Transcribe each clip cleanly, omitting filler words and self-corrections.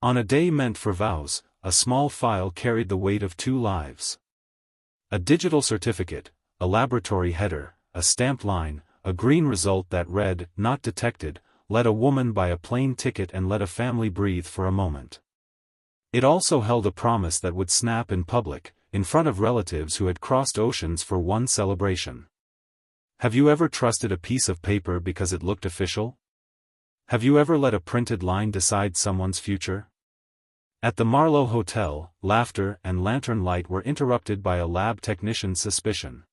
On a day meant for vows, a small file carried the weight of 2 lives. A digital certificate, a laboratory header, a stamped line, a green result that read, "Not detected," let a woman buy a plane ticket and let a family breathe for a moment. It also held a promise that would snap in public, in front of relatives who had crossed oceans for one celebration. Have you ever trusted a piece of paper because it looked official? Have you ever let a printed line decide someone's future? At the Marlowe Hotel, laughter and lantern light were interrupted by a lab technician's suspicion.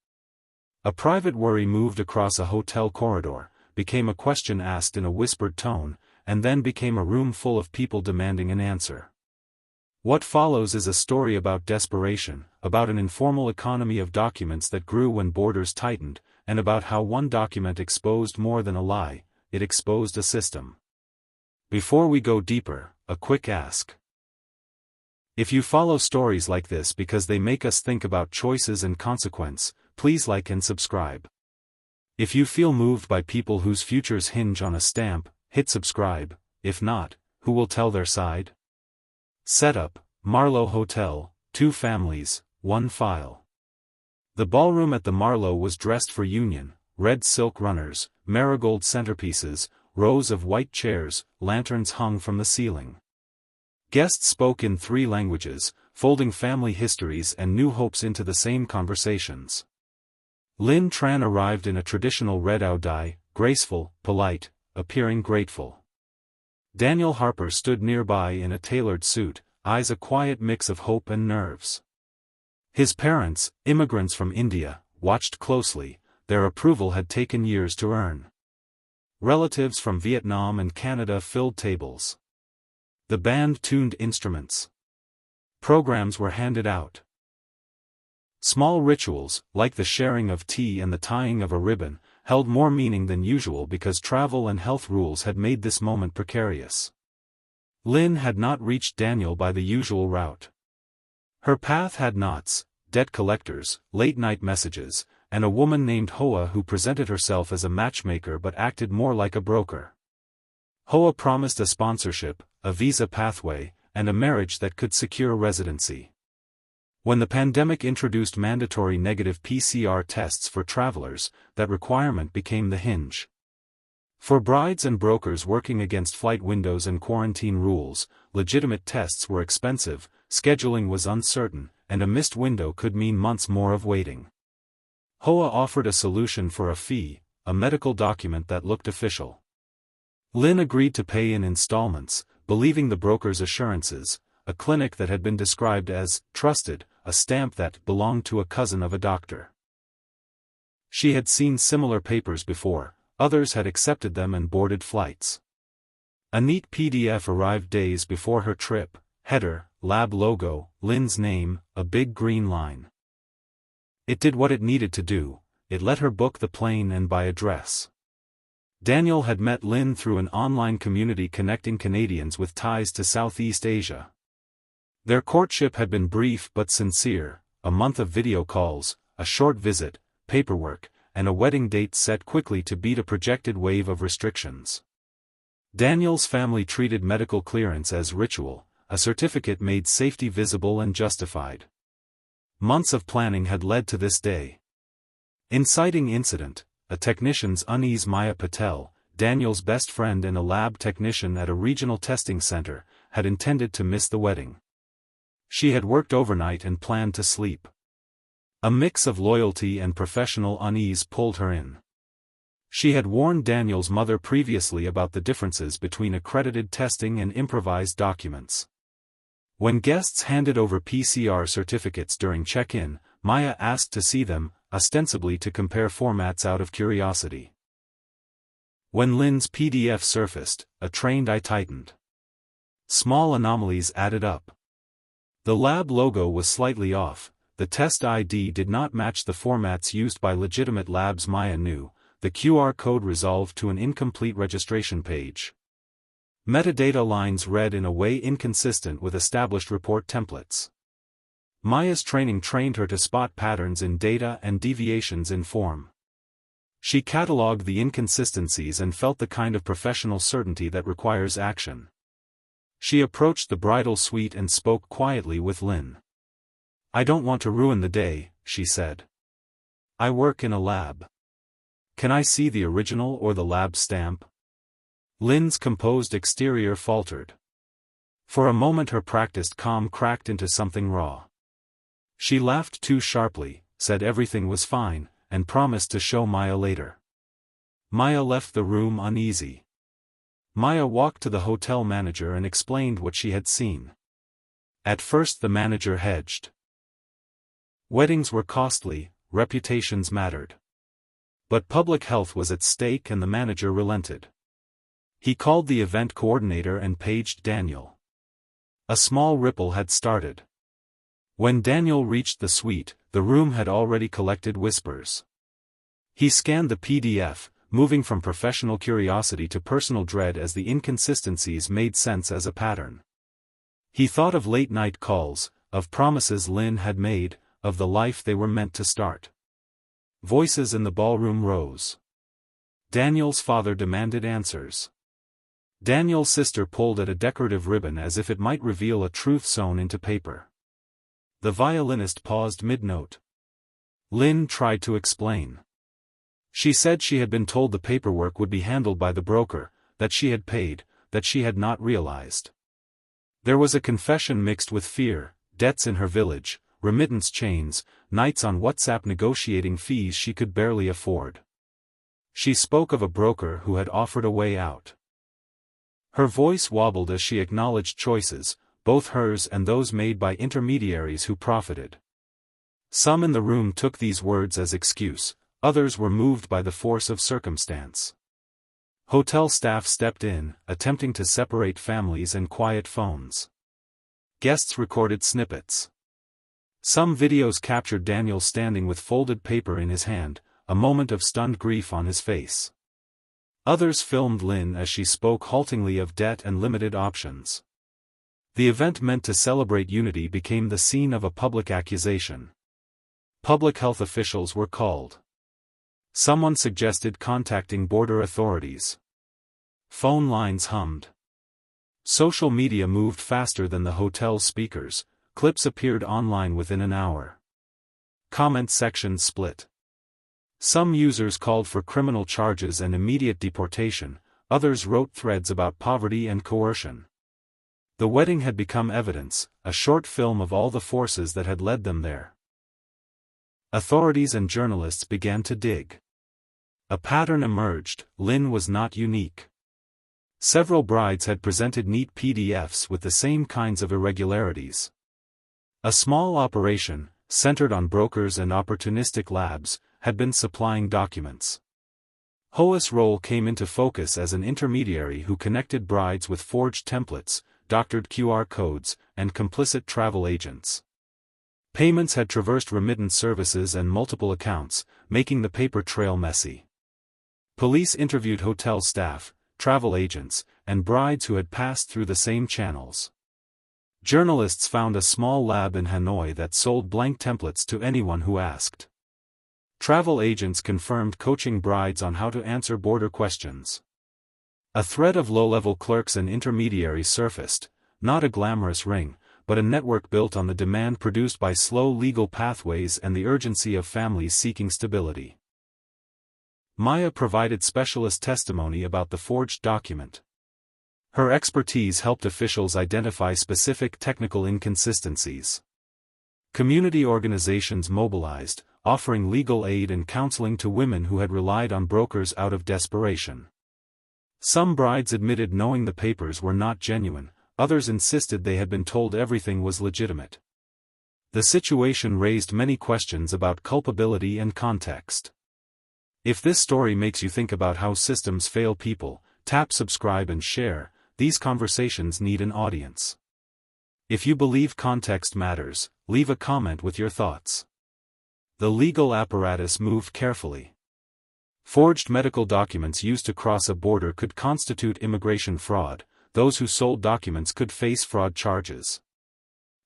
A private worry moved across a hotel corridor, became a question asked in a whispered tone, and then became a room full of people demanding an answer. What follows is a story about desperation, about an informal economy of documents that grew when borders tightened, and about how one document exposed more than a lie, it exposed a system. Before we go deeper, a quick ask. If you follow stories like this because they make us think about choices and consequence, please like and subscribe. If you feel moved by people whose futures hinge on a stamp, hit subscribe. If not, who will tell their side? Setup: Marlowe Hotel, 2 families, 1 file. The ballroom at the Marlowe was dressed for union: red silk runners, marigold centerpieces, rows of white chairs, lanterns hung from the ceiling. Guests spoke in 3 languages, folding family histories and new hopes into the same conversations. Lin Tran arrived in a traditional red dye, graceful, polite, appearing grateful. Daniel Harper stood nearby in a tailored suit, eyes a quiet mix of hope and nerves. His parents, immigrants from India, watched closely. Their approval had taken years to earn. Relatives from Vietnam and Canada filled tables. The band tuned instruments. Programs were handed out. Small rituals, like the sharing of tea and the tying of a ribbon, held more meaning than usual because travel and health rules had made this moment precarious. Lin had not reached Daniel by the usual route. Her path had knots, debt collectors, late-night messages, and a woman named Hoa who presented herself as a matchmaker but acted more like a broker. Hoa promised a sponsorship, a visa pathway, and a marriage that could secure residency. When the pandemic introduced mandatory negative PCR tests for travelers, that requirement became the hinge. For brides and brokers working against flight windows and quarantine rules, legitimate tests were expensive, scheduling was uncertain, and a missed window could mean months more of waiting. Hoa offered a solution for a fee, a medical document that looked official. Lin agreed to pay in installments, believing the broker's assurances, a clinic that had been described as trusted, a stamp that belonged to a cousin of a doctor. She had seen similar papers before, others had accepted them and boarded flights. A neat PDF arrived days before her trip: header, lab logo, Lin's name, a big green line. It did what it needed to do, it let her book the plane and buy a dress. Daniel had met Lin through an online community connecting Canadians with ties to Southeast Asia. Their courtship had been brief but sincere: a month of video calls, a short visit, paperwork, and a wedding date set quickly to beat a projected wave of restrictions. Daniel's family treated medical clearance as ritual, a certificate made safety visible and justified. Months of planning had led to this day. Inciting incident: a technician's unease. Maya Patel, Daniel's best friend and a lab technician at a regional testing center, had intended to miss the wedding. She had worked overnight and planned to sleep. A mix of loyalty and professional unease pulled her in. She had warned Daniel's mother previously about the differences between accredited testing and improvised documents. When guests handed over PCR certificates during check-in, Maya asked to see them, ostensibly to compare formats out of curiosity. When Lin's PDF surfaced, a trained eye tightened. Small anomalies added up. The lab logo was slightly off, the test ID did not match the formats used by legitimate labs. Maya knew, the QR code resolved to an incomplete registration page. Metadata lines read in a way inconsistent with established report templates. Maya's training trained her to spot patterns in data and deviations in form. She cataloged the inconsistencies and felt the kind of professional certainty that requires action. She approached the bridal suite and spoke quietly with Lynn. "I don't want to ruin the day," she said. "I work in a lab. Can I see the original or the lab stamp?" Lynn's composed exterior faltered. For a moment her practiced calm cracked into something raw. She laughed too sharply, said everything was fine, and promised to show Maya later. Maya left the room uneasy. Maya walked to the hotel manager and explained what she had seen. At first the manager hedged. Weddings were costly, reputations mattered. But public health was at stake and the manager relented. He called the event coordinator and paged Daniel. A small ripple had started. When Daniel reached the suite, the room had already collected whispers. He scanned the PDF, moving from professional curiosity to personal dread as the inconsistencies made sense as a pattern. He thought of late-night calls, of promises Lynn had made, of the life they were meant to start. Voices in the ballroom rose. Daniel's father demanded answers. Daniel's sister pulled at a decorative ribbon as if it might reveal a truth sewn into paper. The violinist paused mid-note. Lynn tried to explain. She said she had been told the paperwork would be handled by the broker, that she had paid, that she had not realized. There was a confession mixed with fear, debts in her village, remittance chains, nights on WhatsApp negotiating fees she could barely afford. She spoke of a broker who had offered a way out. Her voice wobbled as she acknowledged choices, both hers and those made by intermediaries who profited. Some in the room took these words as excuse, others were moved by the force of circumstance. Hotel staff stepped in, attempting to separate families and quiet phones. Guests recorded snippets. Some videos captured Daniel standing with folded paper in his hand, a moment of stunned grief on his face. Others filmed Lynn as she spoke haltingly of debt and limited options. The event meant to celebrate unity became the scene of a public accusation. Public health officials were called. Someone suggested contacting border authorities. Phone lines hummed. Social media moved faster than the hotel's speakers, clips appeared online within an hour. Comment sections split. Some users called for criminal charges and immediate deportation, others wrote threads about poverty and coercion. The wedding had become evidence, a short film of all the forces that had led them there. Authorities and journalists began to dig. A pattern emerged. Lynn was not unique. Several brides had presented neat PDFs with the same kinds of irregularities. A small operation, centered on brokers and opportunistic labs, had been supplying documents. Hoa's role came into focus as an intermediary who connected brides with forged templates, doctored QR codes, and complicit travel agents. Payments had traversed remittance services and multiple accounts, making the paper trail messy. Police interviewed hotel staff, travel agents, and brides who had passed through the same channels. Journalists found a small lab in Hanoi that sold blank templates to anyone who asked. Travel agents confirmed coaching brides on how to answer border questions. A thread of low-level clerks and intermediaries surfaced, not a glamorous ring, but a network built on the demand produced by slow legal pathways and the urgency of families seeking stability. Maya provided specialist testimony about the forged document. Her expertise helped officials identify specific technical inconsistencies. Community organizations mobilized, offering legal aid and counseling to women who had relied on brokers out of desperation. Some brides admitted knowing the papers were not genuine, others insisted they had been told everything was legitimate. The situation raised many questions about culpability and context. If this story makes you think about how systems fail people, tap subscribe and share. These conversations need an audience. If you believe context matters, leave a comment with your thoughts. The legal apparatus moved carefully. Forged medical documents used to cross a border could constitute immigration fraud. Those who sold documents could face fraud charges.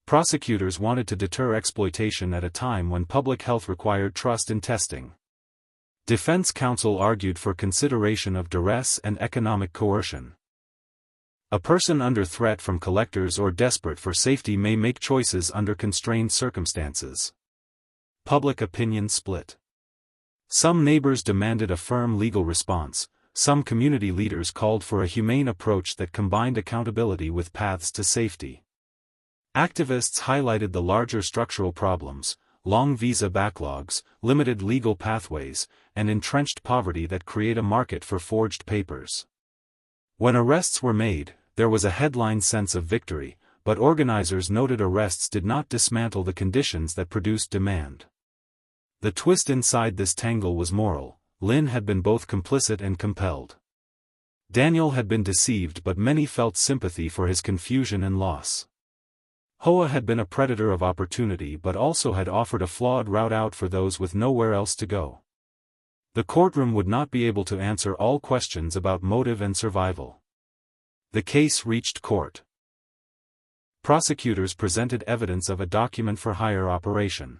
Prosecutors wanted to deter exploitation at a time when public health required trust in testing. Defense counsel argued for consideration of duress and economic coercion. A person under threat from collectors or desperate for safety may make choices under constrained circumstances. Public opinion split. Some neighbors demanded a firm legal response, some community leaders called for a humane approach that combined accountability with paths to safety. Activists highlighted the larger structural problems: long visa backlogs, limited legal pathways, and entrenched poverty that create a market for forged papers. When arrests were made, there was a headline sense of victory, but organizers noted arrests did not dismantle the conditions that produced demand. The twist inside this tangle was moral. Lynn had been both complicit and compelled. Daniel had been deceived, but many felt sympathy for his confusion and loss. Hoa had been a predator of opportunity but also had offered a flawed route out for those with nowhere else to go. The courtroom would not be able to answer all questions about motive and survival. The case reached court. Prosecutors presented evidence of a document-for-hire operation.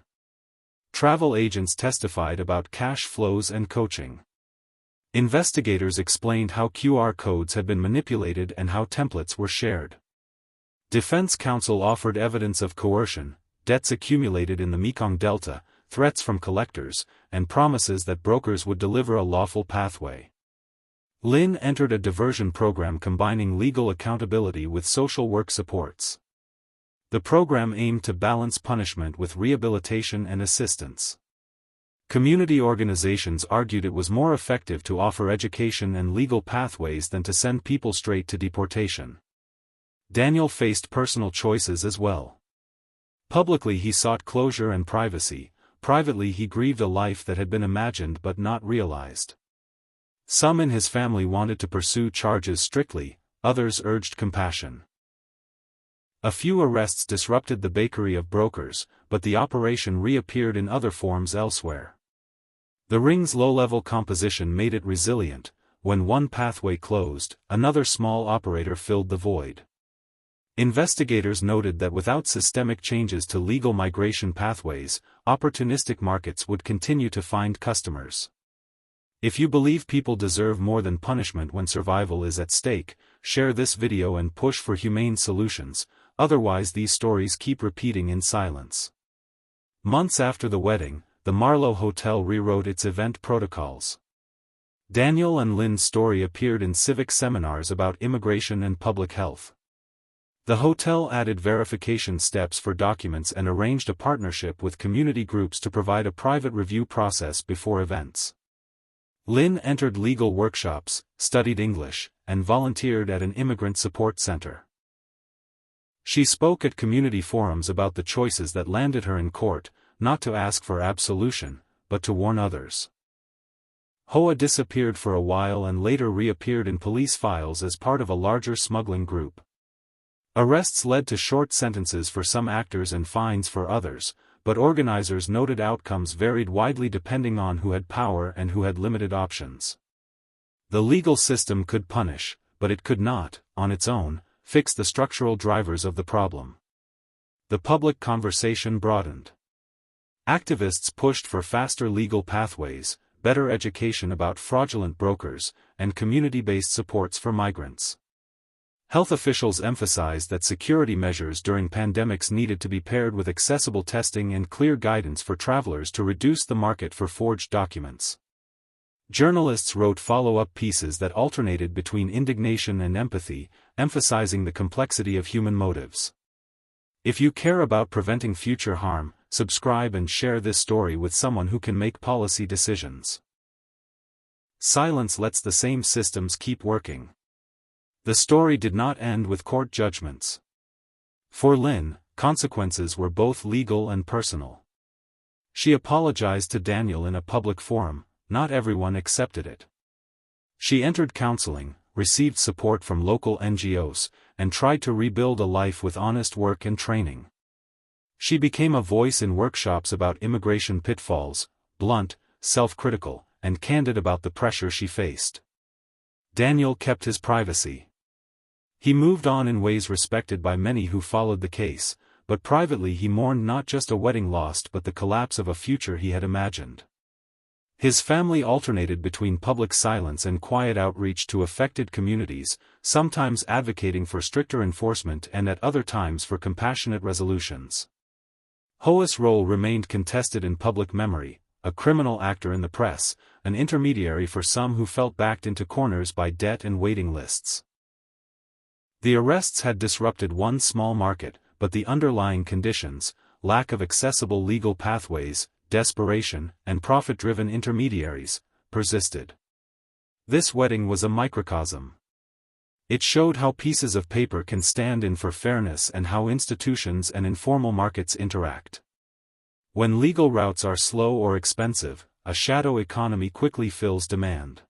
Travel agents testified about cash flows and coaching. Investigators explained how QR codes had been manipulated and how templates were shared. Defense counsel offered evidence of coercion, debts accumulated in the Mekong Delta, threats from collectors, and promises that brokers would deliver a lawful pathway. Lynn entered a diversion program combining legal accountability with social work supports. The program aimed to balance punishment with rehabilitation and assistance. Community organizations argued it was more effective to offer education and legal pathways than to send people straight to deportation. Daniel faced personal choices as well. Publicly he sought closure and privacy, privately he grieved a life that had been imagined but not realized. Some in his family wanted to pursue charges strictly, others urged compassion. A few arrests disrupted the bakery of brokers, but the operation reappeared in other forms elsewhere. The ring's low-level composition made it resilient. When one pathway closed, another small operator filled the void. Investigators noted that without systemic changes to legal migration pathways, opportunistic markets would continue to find customers. If you believe people deserve more than punishment when survival is at stake, share this video and push for humane solutions, otherwise these stories keep repeating in silence. Months after the wedding, the Marlowe Hotel rewrote its event protocols. Daniel and Lynn's story appeared in civic seminars about immigration and public health. The hotel added verification steps for documents and arranged a partnership with community groups to provide a private review process before events. Lynn entered legal workshops, studied English, and volunteered at an immigrant support center. She spoke at community forums about the choices that landed her in court, not to ask for absolution, but to warn others. Hoa disappeared for a while and later reappeared in police files as part of a larger smuggling group. Arrests led to short sentences for some actors and fines for others, but organizers noted outcomes varied widely depending on who had power and who had limited options. The legal system could punish, but it could not, on its own, fix the structural drivers of the problem. The public conversation broadened. Activists pushed for faster legal pathways, better education about fraudulent brokers, and community-based supports for migrants. Health officials emphasized that security measures during pandemics needed to be paired with accessible testing and clear guidance for travelers to reduce the market for forged documents. Journalists wrote follow-up pieces that alternated between indignation and empathy, emphasizing the complexity of human motives. If you care about preventing future harm, subscribe and share this story with someone who can make policy decisions. Silence lets the same systems keep working. The story did not end with court judgments. For Lynn, consequences were both legal and personal. She apologized to Daniel in a public forum. Not everyone accepted it. She entered counseling, received support from local NGOs, and tried to rebuild a life with honest work and training. She became a voice in workshops about immigration pitfalls, blunt, self-critical, and candid about the pressure she faced. Daniel kept his privacy. He moved on in ways respected by many who followed the case, but privately he mourned not just a wedding lost but the collapse of a future he had imagined. His family alternated between public silence and quiet outreach to affected communities, sometimes advocating for stricter enforcement and at other times for compassionate resolutions. Ho's role remained contested in public memory, a criminal actor in the press, an intermediary for some who felt backed into corners by debt and waiting lists. The arrests had disrupted one small market, but the underlying conditions, lack of accessible legal pathways, desperation, and profit-driven intermediaries, persisted. This wedding was a microcosm. It showed how pieces of paper can stand in for fairness and how institutions and informal markets interact. When legal routes are slow or expensive, a shadow economy quickly fills demand.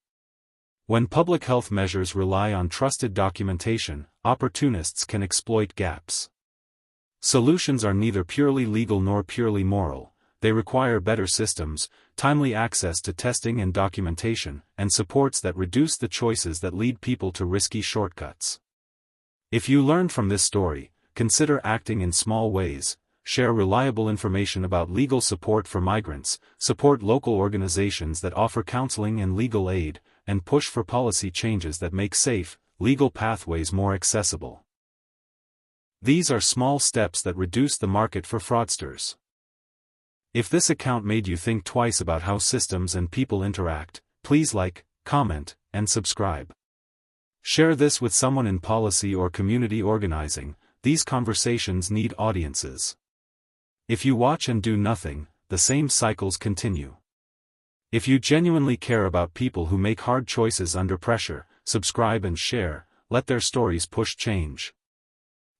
When public health measures rely on trusted documentation, opportunists can exploit gaps. Solutions are neither purely legal nor purely moral. They require better systems, timely access to testing and documentation, and supports that reduce the choices that lead people to risky shortcuts. If you learned from this story, consider acting in small ways, share reliable information about legal support for migrants, support local organizations that offer counseling and legal aid, and push for policy changes that make safe, legal pathways more accessible. These are small steps that reduce the market for fraudsters. If this account made you think twice about how systems and people interact, please like, comment, and subscribe. Share this with someone in policy or community organizing. These conversations need audiences. If you watch and do nothing, the same cycles continue. If you genuinely care about people who make hard choices under pressure, subscribe and share. Let their stories push change.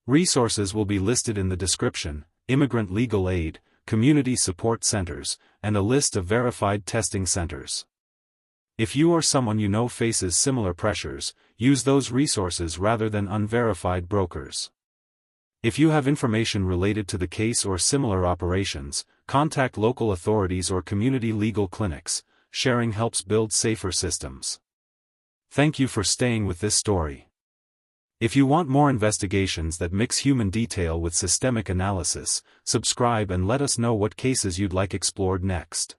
Resources will be listed in the description: immigrant legal aid, community support centers, and a list of verified testing centers. If you or someone you know faces similar pressures, use those resources rather than unverified brokers. If you have information related to the case or similar operations, contact local authorities or community legal clinics. Sharing helps build safer systems. Thank you for staying with this story. If you want more investigations that mix human detail with systemic analysis, subscribe and let us know what cases you'd like explored next.